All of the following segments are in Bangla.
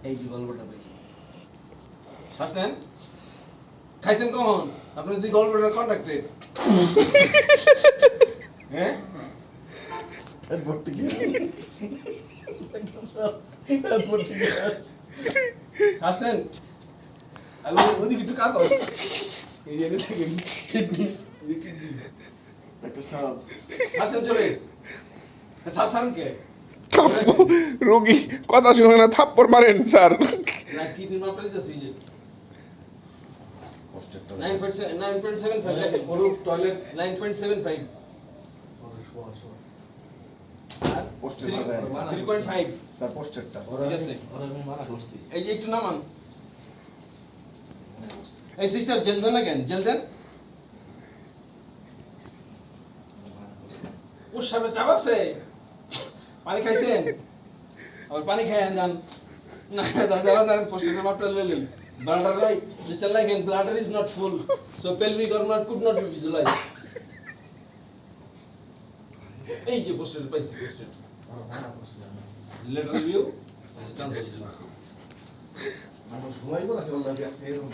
এই যে গল্পটা পেয়েছি শ্বাস নেন খাইছেন কখন আপনি যদি গল্পটা কন্ট্রাক্টেড হ্যাঁ ভর্তি কি ভর্তি কি শ্বাস নেন আমি ওদিকে একটু কাঁদো এই যে দেখেন একটা সাপ শ্বাস নেন চলে শ্বাস ছাড়েন কে রোগী কথা শুনে না থাপ্পড় মারেন স্যার না কি তুমি মাপটা দিতেছি যে কষ্টেরটা 9.75 বড় টয়লেট 9.75 আর পোস্টেরটা দেন 3.5 স্যার পোস্টেরটা ঠিক আছে ওরা আমি মানা করছি এই যে একটু নামান এই সিস্টার জেল দেন না কেন জেল দেন ওর সামনে চাপ আছে পানি খাইছেন আবার পানি খাইয়েন যান না দাদা দাদা পোস্টের মাপটা লইলেন ব্লাডার নাই just like and bladder is not full so pelvic organ could not be visualized এই যে পোস্টের পাইছি পোস্টের ওরা মানা করছি আমি লেটার রিভিউ ট্রান্সলেশন মানুষ ঘুমাইবো না কেবল লাগে আছে এরকম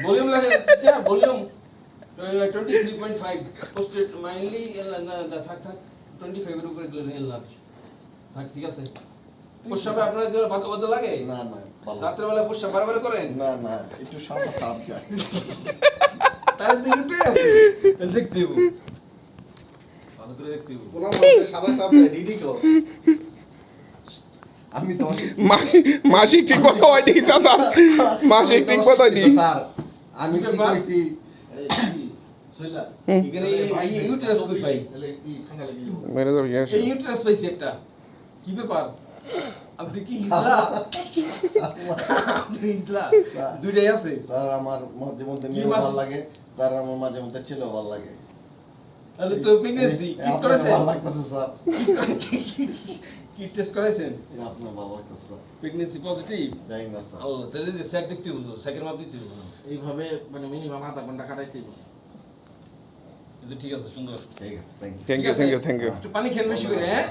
ভলিউম লাগে যা ভলিউম 23.5 পোস্টেড মাইনলি থাক 25 এর উপরে গেলে এল লার্জ থাক ঠিক আছে পোস্টাবে আপনাদের জন্য বাদ লাগে না না ভালো রাত্রে বেলা পোস্টা বারবার করেন না না একটু সাপ সাপ যায় তাহলে দেখতে দেখতে হইব ভালো করে দেখতে হইব কোন মানুষ সাদা সাপ যায় ডিডি কর আমি তো মাসিক ঠিক মতো হয় দেখি চাচা মাসিক ঠিক মতো হয় স্যার আমি কি কইছি সইলা এখানে এই ইউটেরাস কই পাই তাহলে কি ঠান্ডা লাগি মেরে যাবে গ্যাস এই ইউটেরাস পাইছি একটা কি ব্যাপার আপনি কি হিজলা আপনি হিজলা দুইটাই আছে স্যার আমার মাঝে মধ্যে কি মেয়েও মাস- ভালো লাগে স্যার আমার মাঝে মধ্যে ছেলেও ভালো লাগে তাহলে তো প্রেগন্যান্সি কি আপনার করেছেন ভালো লাগতেছে স্যার কি টেস্ট করেছেন আপনার ভালো লাগতেছে স্যার প্রেগন্যান্সি পজিটিভ জানি না স্যার আল্লাহ তাহলে যে স্যার দেখতে বুঝো স্যাকের মাপ দিতে বুঝো এইভাবে মানে মিনিমাম আধা ঘন্টা কাটাইতে হইব কিন্তু ঠিক আছে সুন্দর ঠিক আছে thank you thank you thank you একটু পানি খেন বেশি করে হ্যাঁ